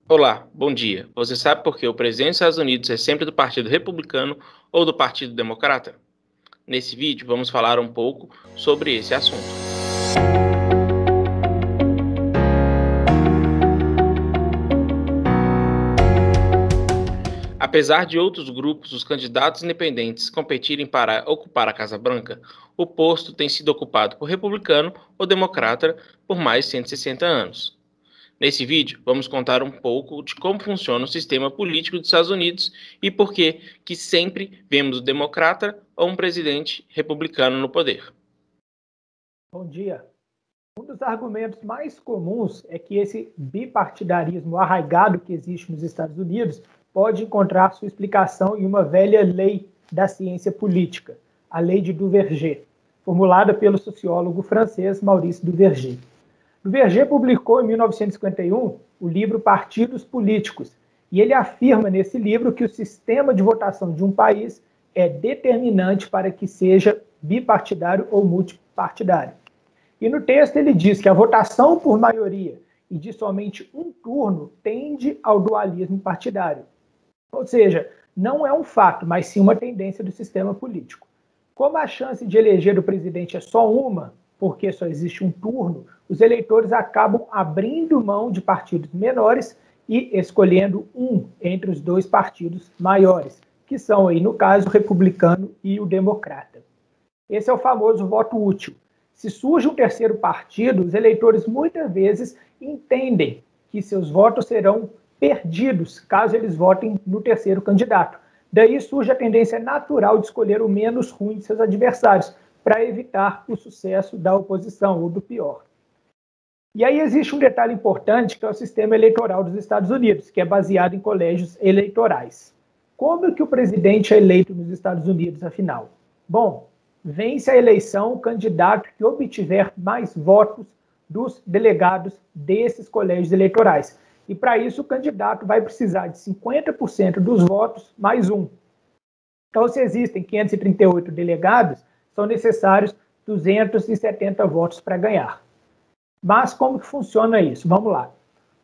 Olá, bom dia. Você sabe por que o presidente dos Estados Unidos é sempre do Partido Republicano ou do Partido Democrata? Nesse vídeo, vamos falar um pouco sobre esse assunto. Apesar de outros grupos, os candidatos independentes competirem para ocupar a Casa Branca, o posto tem sido ocupado por republicano ou democrata por mais de 160 anos. Nesse vídeo, vamos contar um pouco de como funciona o sistema político dos Estados Unidos e por que sempre vemos um democrata ou um presidente republicano no poder. Bom dia. Um dos argumentos mais comuns é que esse bipartidarismo arraigado que existe nos Estados Unidos pode encontrar sua explicação em uma velha lei da ciência política, a Lei de Duverger, formulada pelo sociólogo francês Maurice Duverger. Duverger publicou em 1951 o livro Partidos Políticos, e ele afirma nesse livro que o sistema de votação de um país é determinante para que seja bipartidário ou multipartidário. E no texto ele diz que a votação por maioria e de somente um turno tende ao dualismo partidário. Ou seja, não é um fato, mas sim uma tendência do sistema político. Como a chance de eleger o presidente é só uma, porque só existe um turno, os eleitores acabam abrindo mão de partidos menores e escolhendo um entre os dois partidos maiores, que são aí, no caso, o republicano e o democrata. Esse é o famoso voto útil. Se surge um terceiro partido, os eleitores muitas vezes entendem que seus votos serão perdidos caso eles votem no terceiro candidato. Daí surge a tendência natural de escolher o menos ruim de seus adversários, para evitar o sucesso da oposição ou do pior. E aí existe um detalhe importante, que é o sistema eleitoral dos Estados Unidos, que é baseado em colégios eleitorais. Como que o presidente é eleito nos Estados Unidos, afinal? Bom, vence a eleição o candidato que obtiver mais votos dos delegados desses colégios eleitorais. E para isso o candidato vai precisar de 50% dos votos mais um. Então, se existem 538 delegados, são necessários 270 votos para ganhar. Mas como que funciona isso? Vamos lá.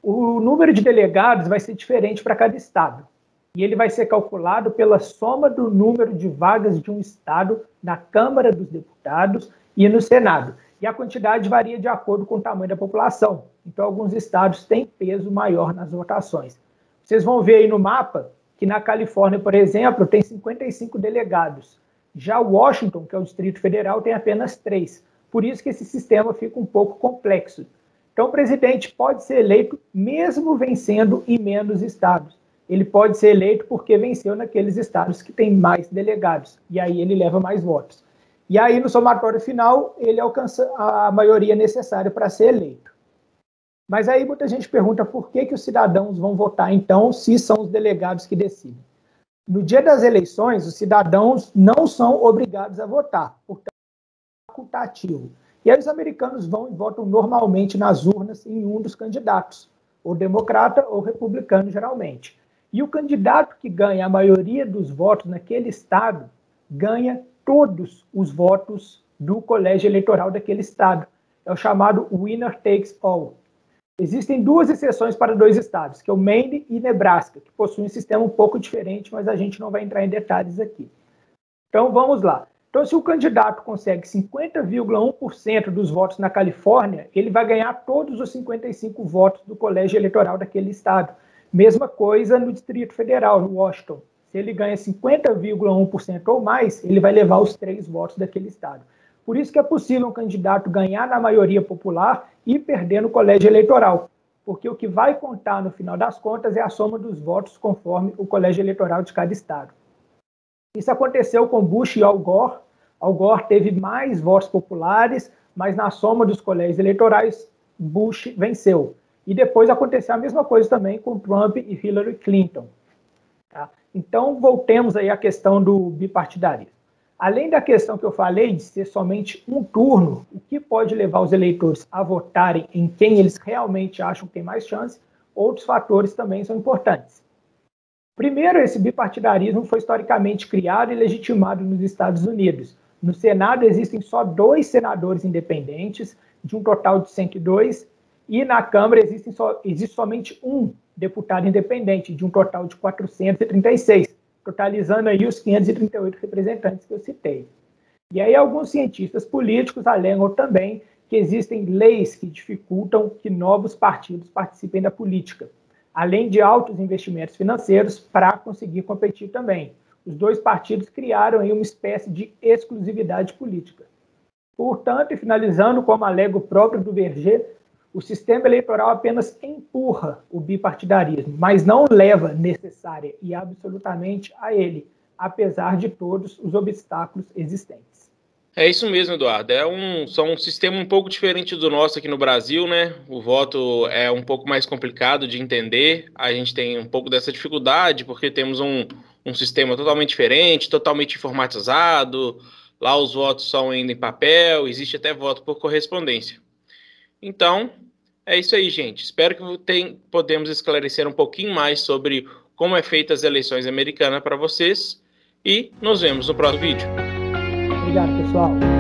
O número de delegados vai ser diferente para cada estado. E ele vai ser calculado pela soma do número de vagas de um estado na Câmara dos Deputados e no Senado. E a quantidade varia de acordo com o tamanho da população. Então, alguns estados têm peso maior nas votações. Vocês vão ver aí no mapa que na Califórnia, por exemplo, tem 55 delegados. Já Washington, que é o Distrito Federal, tem apenas 3. Por isso que esse sistema fica um pouco complexo. Então, o presidente pode ser eleito mesmo vencendo em menos estados. Ele pode ser eleito porque venceu naqueles estados que têm mais delegados. E aí ele leva mais votos. E aí, no somatório final, ele alcança a maioria necessária para ser eleito. Mas aí muita gente pergunta por que os cidadãos vão votar, então, se são os delegados que decidem. No dia das eleições, os cidadãos não são obrigados a votar, portanto, é facultativo. E aí os americanos vão e votam normalmente nas urnas em um dos candidatos, ou democrata ou republicano, geralmente. E o candidato que ganha a maioria dos votos naquele estado ganha todos os votos do colégio eleitoral daquele estado. É o chamado winner takes all. Existem duas exceções para dois estados, que é o Maine e Nebraska, que possuem um sistema um pouco diferente, mas a gente não vai entrar em detalhes aqui. Então, vamos lá. Então, se o candidato consegue 50,1% dos votos na Califórnia, ele vai ganhar todos os 55 votos do colégio eleitoral daquele estado. Mesma coisa no Distrito Federal, no Washington. Se ele ganha 50,1% ou mais, ele vai levar os 3 votos daquele estado. Por isso que é possível um candidato ganhar na maioria popular e perder no colégio eleitoral, porque o que vai contar no final das contas é a soma dos votos conforme o colégio eleitoral de cada estado. Isso aconteceu com Bush e Al Gore. Al Gore teve mais votos populares, mas na soma dos colégios eleitorais, Bush venceu. E depois aconteceu a mesma coisa também com Trump e Hillary Clinton. Tá? Então, voltemos aí à questão do bipartidarismo. Além da questão que eu falei de ser somente um turno, o que pode levar os eleitores a votarem em quem eles realmente acham que tem mais chance, outros fatores também são importantes. Primeiro, esse bipartidarismo foi historicamente criado e legitimado nos Estados Unidos. No Senado existem só 2 senadores independentes, de um total de 102, E na Câmara existe somente um deputado independente, de um total de 436, totalizando aí os 538 representantes que eu citei. E aí alguns cientistas políticos alegam também que existem leis que dificultam que novos partidos participem da política, além de altos investimentos financeiros para conseguir competir também. Os dois partidos criaram aí uma espécie de exclusividade política. Portanto, e finalizando, como alega o próprio Duverger, o sistema eleitoral apenas empurra o bipartidarismo, mas não leva necessária e absolutamente a ele, apesar de todos os obstáculos existentes. É isso mesmo, Eduardo. Só um sistema um pouco diferente do nosso aqui no Brasil, né? O voto é um pouco mais complicado de entender. A gente tem um pouco dessa dificuldade porque temos um sistema totalmente diferente, totalmente informatizado. Lá os votos são ainda em papel, existe até voto por correspondência. Então, é isso aí, gente. Espero que podemos esclarecer um pouquinho mais sobre como é feita as eleições americanas para vocês e nos vemos no próximo vídeo. Obrigado, pessoal.